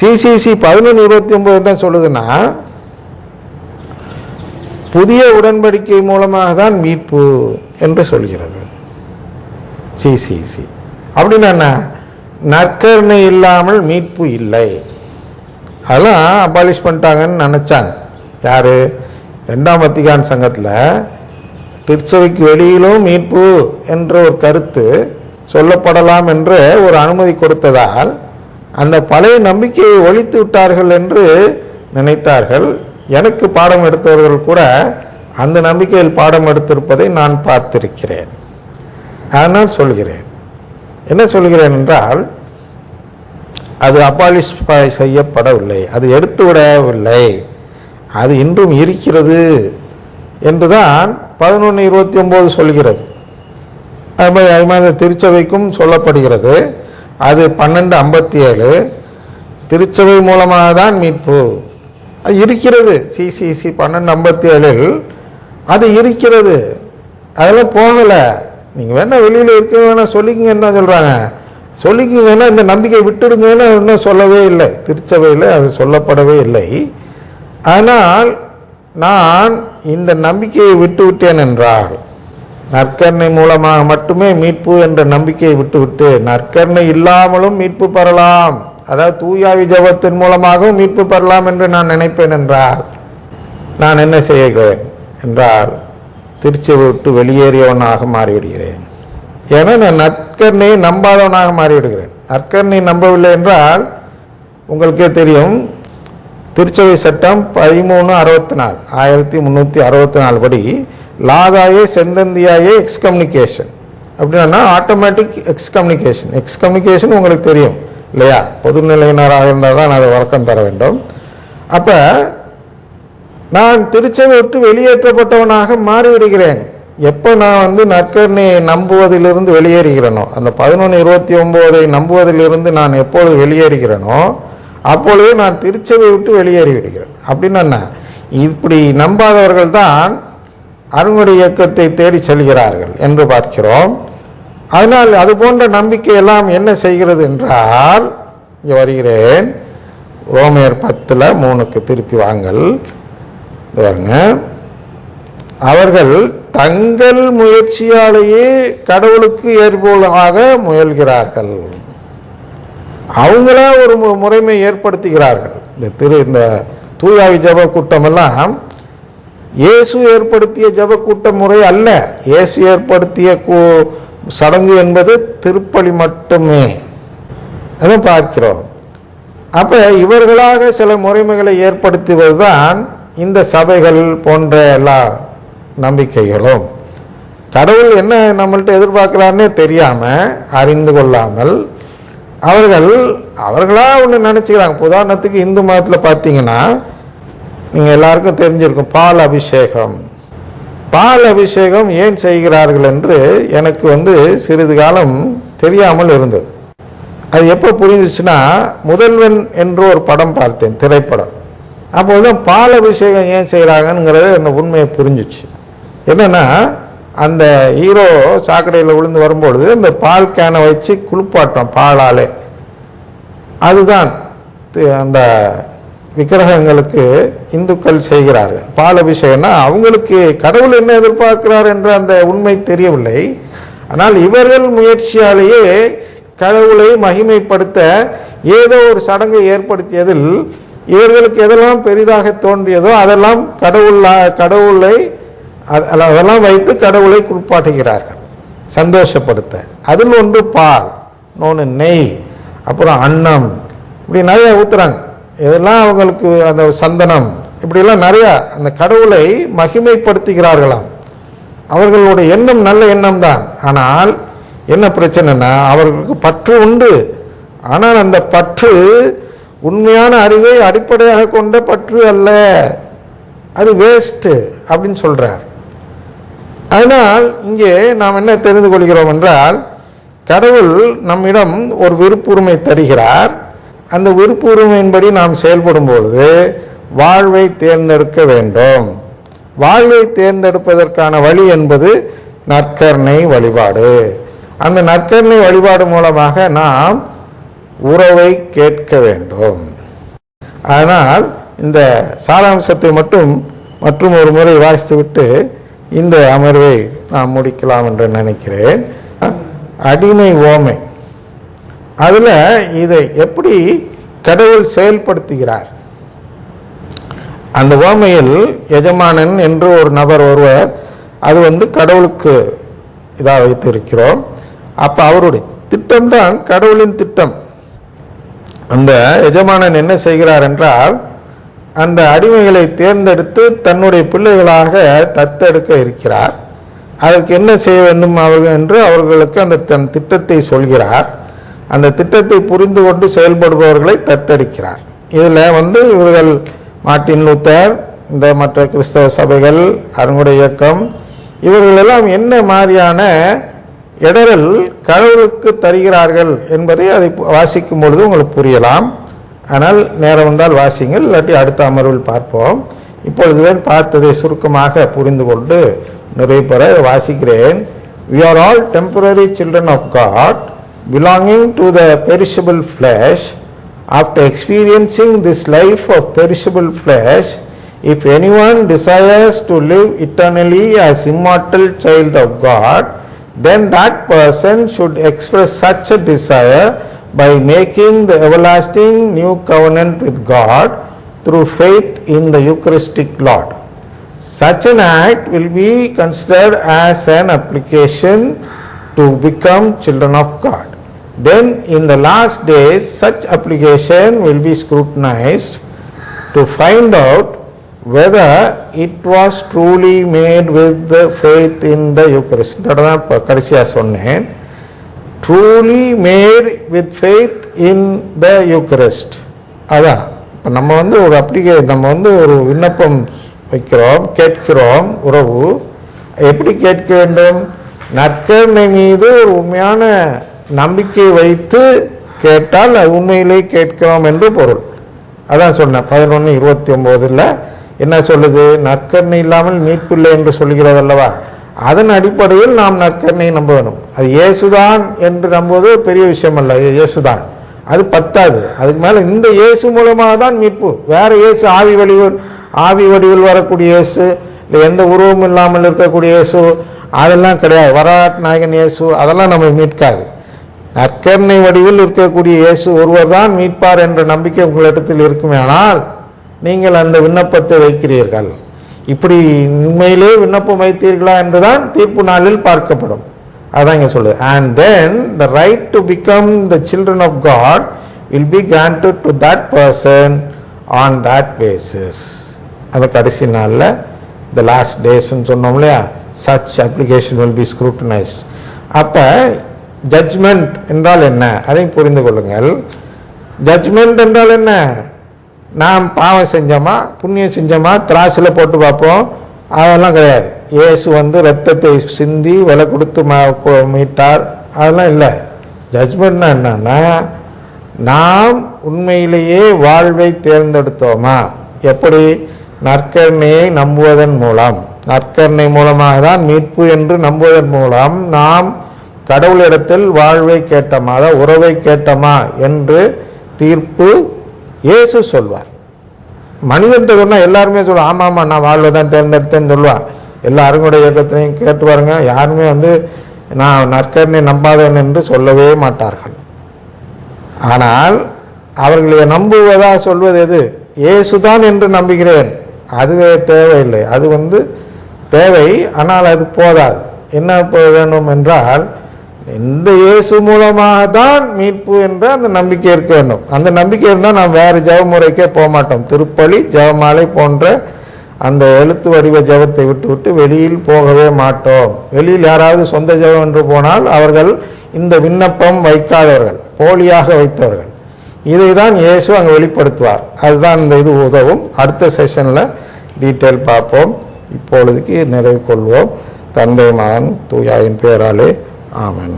CCC 11:29 என்ன சொல்லுதுன்னா, புதிய உடன்படிக்கை மூலமாக தான் மீட்பு என்று சொல்கிறது சிசிசி. அப்படின்னா என்ன? நற்கருணை இல்லாமல் மீட்பு இல்லை. அதெல்லாம் அபாலிஷ் பண்ணிட்டாங்கன்னு நினச்சாங்க. யார்? 2ஆம் வத்திக்கான் சங்கத்தில் திருச்சபைக்கு வெளியிலும் மீட்பு என்ற ஒரு கருத்து சொல்லப்படலாம் என்று ஒரு அனுமதி கொடுத்ததால் அந்த பழைய நம்பிக்கையை ஒழித்து விட்டார்கள் என்று நினைத்தார்கள். எனக்கு பாடம் எடுத்தவர்கள் கூட அந்த நம்பிக்கையில் பாடம் எடுத்திருப்பதை நான் பார்த்திருக்கிறேன். அதனால் சொல்கிறேன். என்ன சொல்கிறேன் என்றால், அது அபாலிஷ் செய்யப்படவில்லை, அது எடுத்து விடவில்லை, அது இன்றும் இருக்கிறது என்றுதான் 11:29 சொல்கிறது. அது மாதிரி திருச்சபைக்கும் சொல்லப்படுகிறது. அது 12:57 திருச்சபை மூலமாக தான் மீட்பு அது இருக்கிறது. சிசிசி 12:57 அது இருக்கிறது. அதெல்லாம் போகலை. நீங்கள் வேணால் வெளியில் இருக்க வேணால் சொல்லிக்கிங்கன்னு தான் சொல்கிறாங்க. சொல்லிக்கிங்கன்னா இந்த நம்பிக்கை விட்டுடுங்கன்னு இன்னும் சொல்லவே இல்லை. திருச்சபையில் அது சொல்லப்படவே இல்லை. ஆனால் நான் இந்த நம்பிக்கையை விட்டு விட்டேன் என்றால், நற்கருணை மூலமாக மட்டுமே மீட்பு என்ற நம்பிக்கையை விட்டுவிட்டு நற்கருணை இல்லாமலும் மீட்பு பெறலாம், அதாவது தூயாவி ஜபத்தின் மூலமாகவும் மீட்பு பெறலாம் என்று நான் நினைப்பேன் என்றால் நான் என்ன செய்கிறேன் என்றால், திருச்சபை விட்டு வெளியேறியவனாக மாறிவிடுகிறேன். ஏன்னா நான் நற்கருணையை நம்பாதவனாக மாறிவிடுகிறேன். நற்கருணை நம்பவில்லை என்றால் உங்களுக்கே தெரியும், திருச்சபை சட்டம் 1364 1364 படி லாதாயே செந்தந்தியாயே எக்ஸ்கம்யூனிகேஷன் அப்படின்னா ஆட்டோமேட்டிக் எக்ஸ்கம்யூனிகேஷன். எக்ஸ்கம்யூனிகேஷன் உங்களுக்கு தெரியும் இல்லையா? பொதுநிலையினராக இருந்தால் தான் அதை வழக்கம் தர வேண்டும். அப்போ நான் திருச்சபை விட்டு வெளியேற்றப்பட்டவனாக மாறிவிடுகிறேன். எப்போ நான் நற்கருணையை நம்புவதிலிருந்து வெளியேறுகிறேனோ, அந்த 11:29 நம்புவதிலிருந்து நான் எப்பொழுது வெளியேறுகிறேனோ அப்பொழுது நான் திருச்சபை விட்டு வெளியேறி விடுகிறேன். அப்படின்னா என்ன? இப்படி நம்பாதவர்கள் தான் அருங்குடி இயக்கத்தை தேடி செல்கிறார்கள் என்று பார்க்கிறோம். அதனால் அது போன்ற நம்பிக்கை எல்லாம் என்ன செய்கிறது என்றால், இங்கே வருகிறேன், ரோமையர் 10:3 திருப்பி வாங்கல். பாருங்க, அவர்கள் தங்கள் முயற்சியாலேயே கடவுளுக்கு ஏற்போலாக முயல்கிறார்கள். அவங்களா ஒரு முறைமை ஏற்படுத்துகிறார்கள். இந்த தூயாவி ஜப கூட்டமெல்லாம் இயேசு ஏற்படுத்திய ஜப கூட்ட முறை அல்ல. இயேசு ஏற்படுத்திய சடங்கு என்பது திருப்பலி மட்டுமே. அதை பார்க்கிறோம். அப்போ இவர்களாக சில முறைமைகளை ஏற்படுத்துவது தான் இந்த சபைகள் போன்ற எல்லா நம்பிக்கைகளும். கடவுள் என்ன நம்மள்ட்ட எதிர்பார்க்கிறாருன்னே தெரியாமல், அறிந்து கொள்ளாமல் அவர்களாக ஒன்று நினச்சிக்கிறாங்க. உதாரணத்துக்கு இந்து மதத்தில் பார்த்தீங்கன்னா, நீங்கள் எல்லாருக்கும் தெரிஞ்சிருக்கும், பால் அபிஷேகம். பால் அபிஷேகம் ஏன் செய்கிறார்கள் என்று எனக்கு சிறிது காலம் தெரியாமல் இருந்தது. அது எப்போ புரிஞ்சிச்சுன்னா, முதல்வன் என்று ஒரு படம் பார்த்தேன், திரைப்படம். அப்போதுதான் பால் அபிஷேகம் ஏன் செய்கிறாங்கங்கிறது அந்த உண்மையை புரிஞ்சிச்சு. என்னென்னா, அந்த ஹீரோ சாக்கடையில் விழுந்து வரும்பொழுது அந்த பால் கேனை வச்சு குளிப்பாட்டம் பாலாலே. அதுதான் அந்த விக்கிரகங்களுக்கு இந்துக்கள் செய்கிறார்கள். பால் அபிஷேகம்னா அவங்களுக்கு கடவுள் என்ன எதிர்பார்க்கிறார் என்ற அந்த உண்மை தெரியவில்லை. ஆனால் இவர்கள் முயற்சியாலேயே கடவுளை மகிமைப்படுத்த ஏதோ ஒரு சடங்கை ஏற்படுத்தியதில் இவர்களுக்கு எதெல்லாம் பெரிதாக தோன்றியதோ அதெல்லாம் அதெல்லாம் வைத்து கடவுளை குளிப்பாட்டுகிறார்கள் சந்தோஷப்படுத்த. அதில் ஒன்று பால், இன்னொன்று நெய், அப்புறம் அன்னம், இப்படி நிறைய ஊற்றுறாங்க. இதெல்லாம் அவங்களுக்கு அந்த சந்தனம், இப்படிலாம் நிறையா அந்த கடவுளை மகிமைப்படுத்துகிறார்களாம். அவர்களுடைய எண்ணம் நல்ல எண்ணம் தான். ஆனால் என்ன பிரச்சனைனா, அவர்களுக்கு பற்று உண்டு. ஆனால் அந்த பற்று உண்மையான அறிவை அடிப்படையாக கொண்ட பற்று அல்ல, அது வேஸ்ட்டு அப்படின்னு சொல்கிறார். அதனால் இங்கே நாம் என்ன தெரிந்து கொள்கிறோம் என்றால், கடவுள் நம்மிடம் ஒரு விருப்புரிமை தருகிறார். அந்த விருப்புரிமையின்படி நாம் செயல்படும் பொழுது வாழ்வை தேர்ந்தெடுக்க வேண்டும். வாழ்வை தேர்ந்தெடுப்பதற்கான வழி என்பது நற்கருணை வழிபாடு. அந்த நற்கருணை வழிபாடு மூலமாக நாம் உறவை கேட்க வேண்டும். அதனால் இந்த சாராம்சத்தை மட்டும் மற்றும் ஒரு முறை வாசித்துவிட்டு இந்த அமர்வை நாம் முடிக்கலாம் என்று நினைக்கிறேன். அடிமை ஓமை, அதில் இதை எப்படி கடவுள் செயல்படுத்துகிறார். அந்த ஓமையில் எஜமானன் என்று ஒரு நபர் ஒருவர், அது கடவுளுக்கு இதாக வைத்திருக்கிறோம். அப்போ அவருடைய திட்டம்தான் கடவுளின் திட்டம். அந்த எஜமானன் என்ன செய்கிறார் என்றால், அந்த அடிமைகளை தேர்ந்தெடுத்து தன்னுடைய பிள்ளைகளாக தத்தெடுக்க இருக்கிறார். அதற்கு என்ன செய்ய வேண்டும் அவர்கள் என்று அவர்களுக்கு அந்த தன் திட்டத்தை சொல்கிறார். அந்த திட்டத்தை புரிந்து கொண்டு செயல்படுபவர்களை தத்தெடுக்கிறார். இதில் இவர்கள் மார்ட்டின் லூத்தர், இந்த மற்ற கிறிஸ்தவ சபைகள், அருங்குடை இயக்கம், இவர்களெல்லாம் என்ன மாதிரியான இடரல் கடவுளுக்கு தருகிறார்கள் என்பதை அதை வாசிக்கும் பொழுது உங்களுக்கு புரியலாம். ஆனால் நேரம் வந்தால் வாசிங்கள், இல்லாட்டி அடுத்த அமர்வில் பார்ப்போம். இப்பொழுது பார்த்ததை சுருக்கமாக புரிந்து கொண்டு நிறைவு பெற வாசிக்கிறேன். We are all temporary children of God, belonging to the perishable flesh. After experiencing this life of perishable flesh, if anyone desires to live eternally as immortal child of God, then that person should express such a desire by making the everlasting new covenant with God through faith in the Eucharistic Lord. Such an act will be considered as an application to become children of God. Then in the last days, such application will be scrutinized to find out whether it was truly made with the faith in the Eucharist. தான் இப்போ கடைசியாக சொன்னேன். Truly made with faith in the Eucharist. அதான் இப்போ நம்ம ஒரு நம்ம ஒரு விண்ணப்பம் வைக்கிறோம், கேட்கிறோம். உறவு எப்படி கேட்க வேண்டும்? நற்கருணை மீது ஒரு உண்மையான நம்பிக்கை வைத்து கேட்டால் அது உண்மையிலே கேட்கிறோம் என்று பொருள். அதான் சொன்னேன் 11:29 என்ன சொல்லுது? நற்கருணை இல்லாமல் மீட்பில்லை என்று சொல்கிறது அல்லவா? அதன் அடிப்படையில் நாம் நற்கருணை நம்ப வேணும். அது இயேசுதான் என்று நம்புவது பெரிய விஷயம் அல்ல. இயேசுதான், அது பத்தாது. அதுக்கு மேலே இந்த இயேசு மூலமாக தான் மீட்பு. வேற இயேசு ஆவி வடிவில் வரக்கூடிய இயேசு, இல்லை எந்த உருவமும் இல்லாமல் இருக்கக்கூடிய இயேசு, அதெல்லாம் கிடையாது. வரலாற்று நாயகன் இயேசு அதெல்லாம் நம்ம மீட்காது. நற்கருணை வடிவில் இருக்கக்கூடிய இயேசு ஒருவர் தான் மீட்பார் என்ற நம்பிக்கை உங்களிடத்தில் இருக்குமே, ஆனால் நீங்கள் அந்த விண்ணப்பத்தை வைக்கிறீர்கள். இப்படி உண்மையிலே விண்ணப்பம் வைத்தீர்களா என்றுதான் தீர்ப்பு நாளில் பார்க்கப்படும். அதான் இங்கே சொல்லுது. And then the right to become the children of God will be granted to that person on that basis. அந்த கடைசி நாளில் the last days சொன்னோம் இல்லையா, such application will be scrutinized. அப்போ ஜட்ஜ்மெண்ட் என்றால் என்ன அதையும் புரிந்து கொள்ளுங்கள். ஜட்ஜ்மெண்ட் என்றால் என்ன? நாம் பாவம் செஞ்சோமா புண்ணியம் செஞ்சோமா திராசில் போட்டு பார்ப்போம், அதெல்லாம் கிடையாது. இயேசு ரத்தத்தை சிந்தி விலை கொடுத்து மீட்டார், அதெல்லாம் இல்லை. ஜட்ஜ்மெண்ட்னா என்னன்னா, நாம் உண்மையிலேயே வாழ்வை தேர்ந்தெடுத்தோமா? எப்படி? நற்கருணையை நம்புவதன் மூலம், நற்கருணை மூலமாக தான் மீட்பு என்று நம்புவதன் மூலம் நாம் கடவுளிடத்தில் வாழ்வை கேட்டோமா, அதாவது உறவை கேட்டோமா என்று தீர்ப்பு இயேசு சொல்வார். மனிதன் சொன்னால் எல்லாருமே சொல்லுவான், ஆமாம் நான் வாழ்வை தான் தேர்ந்தெடுத்தேன்னு சொல்லுவான். எல்லாரும் கூட இயக்கத்திலையும் கேட்டு பாருங்க, யாருமே நான் நற்கருணை நம்பாதவன் என்று சொல்லவே மாட்டார்கள். ஆனால் அவர்களை நம்புவதா சொல்வது எது? இயேசுதான் என்று நம்புகிறேன், அதுவே தேவையில்லை. அது தேவை, ஆனால் அது போதாது. என்ன வேணும் என்றால், இந்த இயேசு மூலமாக தான் மீட்பு என்ற அந்த நம்பிக்கை இருக்க வேண்டும். அந்த நம்பிக்கை இருந்தால் நாம் வேறு ஜெபமுறைக்கே போக மாட்டோம். திருப்பலி, ஜெபமாலை போன்ற அந்த எழுத்து வடிவ ஜெபத்தை விட்டு வெளியில் போகவே மாட்டோம். வெளியில் யாராவது சொந்த ஜெபம் என்று போனால் அவர்கள் இந்த விண்ணப்பம் வைக்காதவர்கள், போலியாக வைத்தவர்கள். இதை தான் இயேசு அங்கே வெளிப்படுத்துவார். அதுதான் இந்த இது உதவும். அடுத்த செஷனில் டீட்டெயில் பார்ப்போம். இப்பொழுதுக்கு நிறைவு கொள்வோம். தந்தை மகன் தூயாவின் பேராலே ஆமென்.